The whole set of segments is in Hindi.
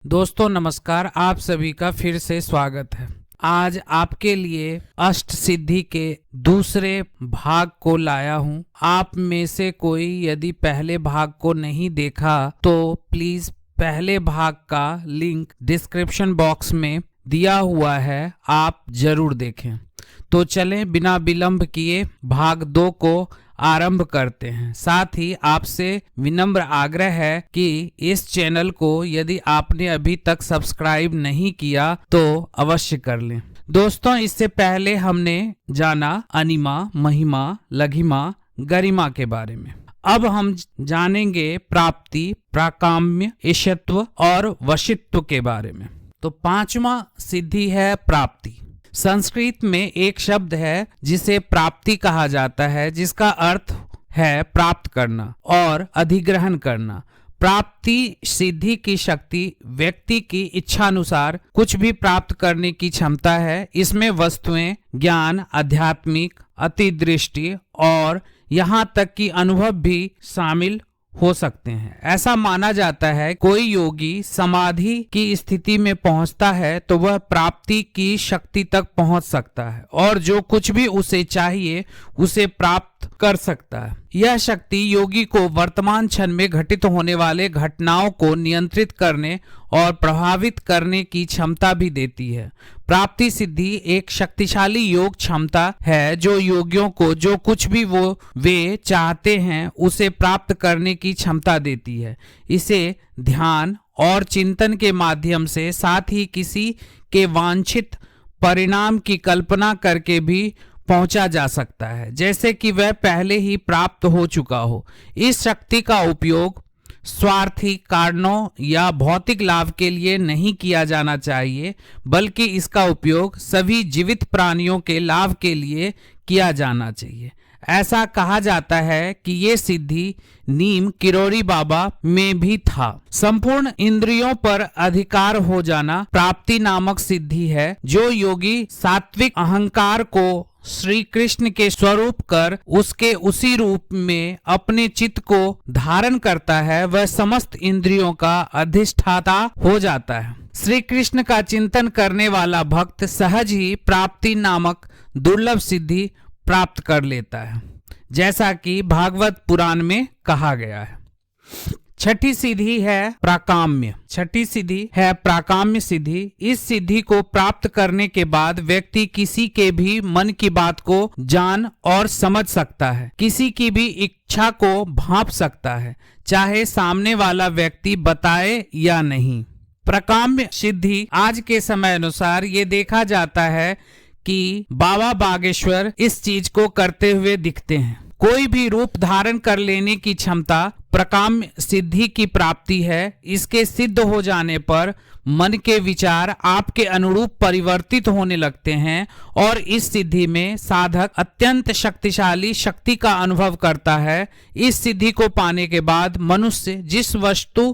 दोस्तों नमस्कार, आप सभी का फिर से स्वागत है। आज आपके लिए अष्ट सिद्धि के दूसरे भाग को लाया हूं। आप में से कोई यदि पहले भाग को नहीं देखा तो प्लीज पहले भाग का लिंक डिस्क्रिप्शन बॉक्स में दिया हुआ है, आप जरूर देखें। तो चलें बिना विलंब किए भाग 2 को आरंभ करते हैं। साथ ही आपसे विनम्र आग्रह है कि इस चैनल को यदि आपने अभी तक सब्सक्राइब नहीं किया तो अवश्य कर लें। दोस्तों, इससे पहले हमने जाना अनिमा, महिमा, लघिमा, गरिमा के बारे में। अब हम जानेंगे प्राप्ति, प्राकाम्य, ईशत्व और वशित्व के बारे में। तो 5वां सिद्धि है प्राप्ति। संस्कृत में एक शब्द है जिसे प्राप्ति कहा जाता है, जिसका अर्थ है प्राप्त करना और अधिग्रहण करना। प्राप्ति सिद्धि की शक्ति व्यक्ति की इच्छानुसार कुछ भी प्राप्त करने की क्षमता है। इसमें वस्तुएं, ज्ञान, आध्यात्मिक, अतिदृष्टि और यहाँ तक कि अनुभव भी शामिल हो सकते हैं। ऐसा माना जाता है कोई योगी समाधि की स्थिति में पहुंचता है तो वह प्राप्ति की शक्ति तक पहुंच सकता है और जो कुछ भी उसे चाहिए उसे प्राप्त कर सकता है। यह शक्ति योगी को वर्तमान क्षण में घटित होने वाले घटनाओं को नियंत्रित करने और प्रभावित करने की क्षमता भी देती है। प्राप्ति सिद्धि एक शक्तिशाली योग क्षमता है जो योगियों को जो कुछ भी वे चाहते हैं उसे प्राप्त करने की क्षमता देती है। इसे ध्यान और चिंतन के माध्यम से, साथ ही किसी के वांछित परिणाम की कल्पना करके भी पहुंचा जा सकता है, जैसे कि वह पहले ही प्राप्त हो चुका हो। इस शक्ति का उपयोग स्वार्थी कारणों या भौतिक लाभ के लिए नहीं किया जाना चाहिए, बल्कि इसका उपयोग सभी जीवित प्राणियों के लाभ के लिए किया जाना चाहिए। ऐसा कहा जाता है कि ये सिद्धि नीम किरोड़ी बाबा में भी था। संपूर्ण इंद्रियों पर अधिकार हो जाना प्राप्ति नामक सिद्धि है। जो योगी सात्विक अहंकार को श्री कृष्ण के स्वरूप कर उसके उसी रूप में अपने चित्त को धारण करता है, वह समस्त इंद्रियों का अधिष्ठाता हो जाता है। श्री कृष्ण का चिंतन करने वाला भक्त सहज ही प्राप्ति नामक दुर्लभ सिद्धि प्राप्त कर लेता है, जैसा कि भागवत पुराण में कहा गया है। छठी सिद्धि है प्राकाम्य। छठी सिद्धि है प्राकाम्य सिद्धि। इस सिद्धि को प्राप्त करने के बाद व्यक्ति किसी के भी मन की बात को जान और समझ सकता है, किसी की भी इच्छा को भांप सकता है, चाहे सामने वाला व्यक्ति बताए या नहीं। प्राकाम्य सिद्धि आज के समय अनुसार ये देखा जाता है कि बाबा बागेश्वर इस चीज को करते हुए दिखते हैं। कोई भी रूप धारण कर लेने की क्षमता प्राकाम्य सिद्धि की प्राप्ति है। इसके सिद्ध हो जाने पर मन के विचार आपके अनुरूप परिवर्तित होने लगते हैं और इस सिद्धि में साधक अत्यंत शक्तिशाली शक्ति का अनुभव करता है। इस सिद्धि को पाने के बाद मनुष्य जिस वस्तु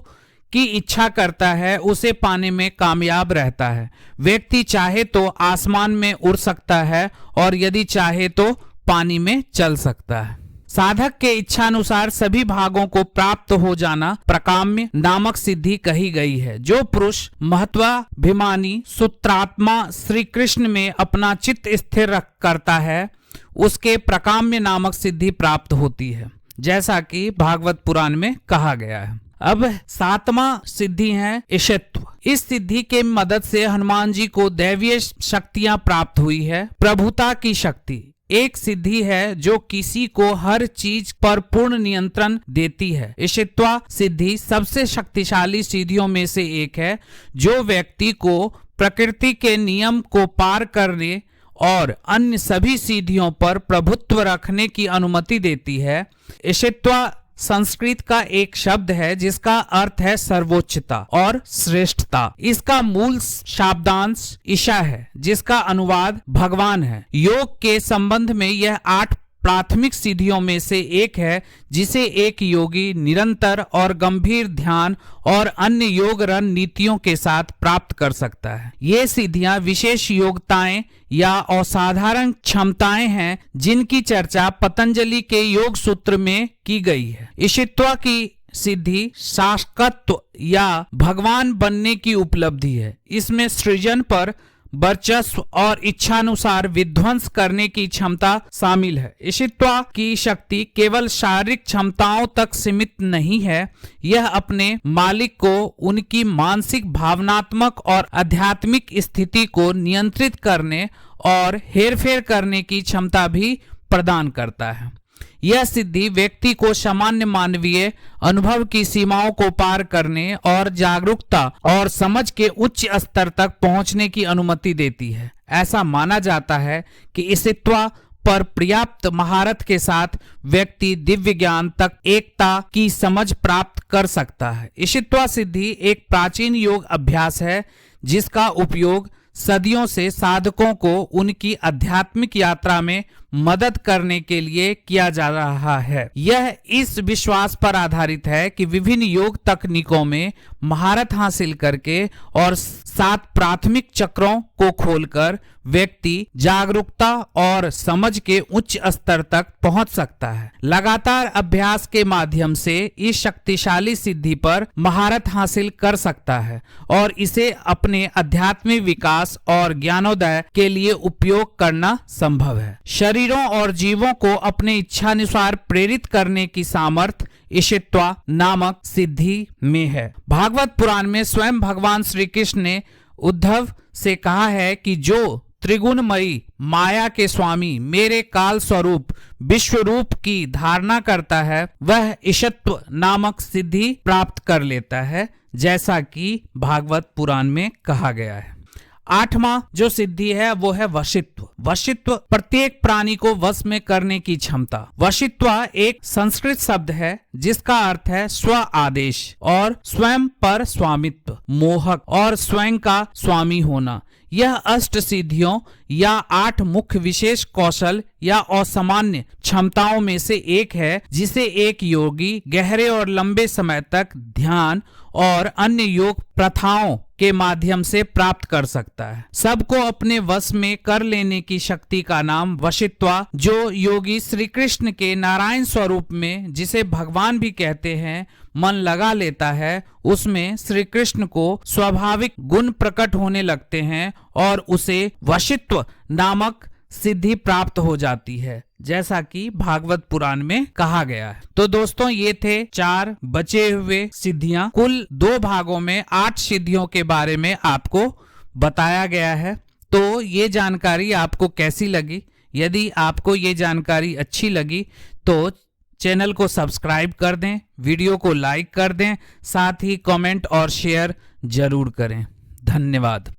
की इच्छा करता है उसे पाने में कामयाब रहता है। व्यक्ति चाहे तो आसमान में उड़ सकता है और यदि चाहे तो पानी में चल सकता है। साधक के इच्छानुसार सभी भागों को प्राप्त हो जाना प्राकाम्य नामक सिद्धि कही गई है। जो पुरुष महत्वाभिमानी सूत्रात्मा श्री कृष्ण में अपना चित्त स्थिर करता है उसके प्राकाम्य नामक सिद्धि प्राप्त होती है, जैसा कि भागवत पुराण में कहा गया है। अब 7वां सिद्धि है ईशत्व। इस सिद्धि के मदद से हनुमान जी को दैवीय शक्तियां प्राप्त हुई है। प्रभुता की शक्ति एक सिद्धि है जो किसी को हर चीज पर पूर्ण नियंत्रण देती है। ईशत्व सिद्धि सबसे शक्तिशाली सिद्धियों में से एक है जो व्यक्ति को प्रकृति के नियम को पार करने और अन्य सभी सिद्धियों पर प्रभुत्व रखने की अनुमति देती है। ईशत्व संस्कृत का एक शब्द है जिसका अर्थ है सर्वोच्चता और श्रेष्ठता। इसका मूल शब्दांश ईशा है जिसका अनुवाद भगवान है। योग के संबंध में यह 8 प्राथमिक सिद्धियों में से एक है जिसे एक योगी निरंतर और गंभीर ध्यान और अन्य योग रणनीतियों के साथ प्राप्त कर सकता है। ये सिद्धियां विशेष योग्यताएं या असाधारण क्षमताएं हैं जिनकी चर्चा पतंजलि के योग सूत्र में की गई है। ईशत्व की सिद्धि शासकत्व या भगवान बनने की उपलब्धि है। इसमें सृजन पर वर्चस्व और इच्छानुसार विध्वंस करने की क्षमता शामिल है। ईशित्वा की शक्ति केवल शारीरिक क्षमताओं तक सीमित नहीं है, यह अपने मालिक को उनकी मानसिक, भावनात्मक और आध्यात्मिक स्थिति को नियंत्रित करने और हेरफेर करने की क्षमता भी प्रदान करता है। यह सिद्धि व्यक्ति को सामान्य मानवीय अनुभव की सीमाओं को पार करने और जागरूकता और समझ के उच्च स्तर तक पहुंचने की अनुमति देती है। ऐसा माना जाता है कि ईशित्वा पर पर्याप्त महारत के साथ व्यक्ति दिव्य ज्ञान तक एकता की समझ प्राप्त कर सकता है। ईशित्वा सिद्धि एक प्राचीन योग अभ्यास है जिसका उपयोग सदियों से साधकों को उनकी आध्यात्मिक यात्रा में मदद करने के लिए किया जा रहा है। यह इस विश्वास पर आधारित है कि विभिन्न योग तकनीकों में महारत हासिल करके और 7 प्राथमिक चक्रों को खोलकर व्यक्ति जागरूकता और समझ के उच्च स्तर तक पहुंच सकता है। लगातार अभ्यास के माध्यम से इस शक्तिशाली सिद्धि पर महारत हासिल कर सकता है और इसे अपने आध्यात्मिक विकास और ज्ञानोदय के लिए उपयोग करना संभव है। शरीरों और जीवों को अपने इच्छानुसार प्रेरित करने की सामर्थ्य ईशित्वा नामक सिद्धि में है। भागवत पुराण में स्वयं भगवान श्री कृष्ण ने उद्धव से कहा है कि जो त्रिगुणमयी माया के स्वामी मेरे काल स्वरूप विश्व रूप की धारणा करता है वह ईशत्व नामक सिद्धि प्राप्त कर लेता है, जैसा कि भागवत पुराण में कहा गया है। 8वां जो सिद्धि है वो है वशित्व। वशित्व प्रत्येक प्राणी को वश में करने की क्षमता। वशित्व एक संस्कृत शब्द है जिसका अर्थ है स्व आदेश और स्वयं पर स्वामित्व, मोहक और स्वयं का स्वामी होना। यह अष्ट सिद्धियों या 8 मुख्य विशेष कौशल या असामान्य क्षमताओं में से एक है जिसे एक योगी गहरे और लंबे समय तक ध्यान और अन्य योग प्रथाओं के माध्यम से प्राप्त कर सकता है। सबको अपने वश में कर लेने की शक्ति का नाम वशित्वा, जो योगी श्री कृष्ण के नारायण स्वरूप में, जिसे भगवान भी कहते हैं, मन लगा लेता है, उसमें श्री कृष्ण को स्वाभाविक गुण प्रकट होने लगते हैं और उसे वशित्व नामक सिद्धि प्राप्त हो जाती है, जैसा कि भागवत पुराण में कहा गया है। तो दोस्तों ये थे 4 बचे हुए सिद्धियां। कुल 2 भागों में 8 सिद्धियों के बारे में आपको बताया गया है। तो ये जानकारी आपको कैसी लगी? यदि आपको ये जानकारी अच्छी लगी तो चैनल को सब्सक्राइब कर दें, वीडियो को लाइक कर दें, साथ ही कमेंट और शेयर जरूर करें। धन्यवाद।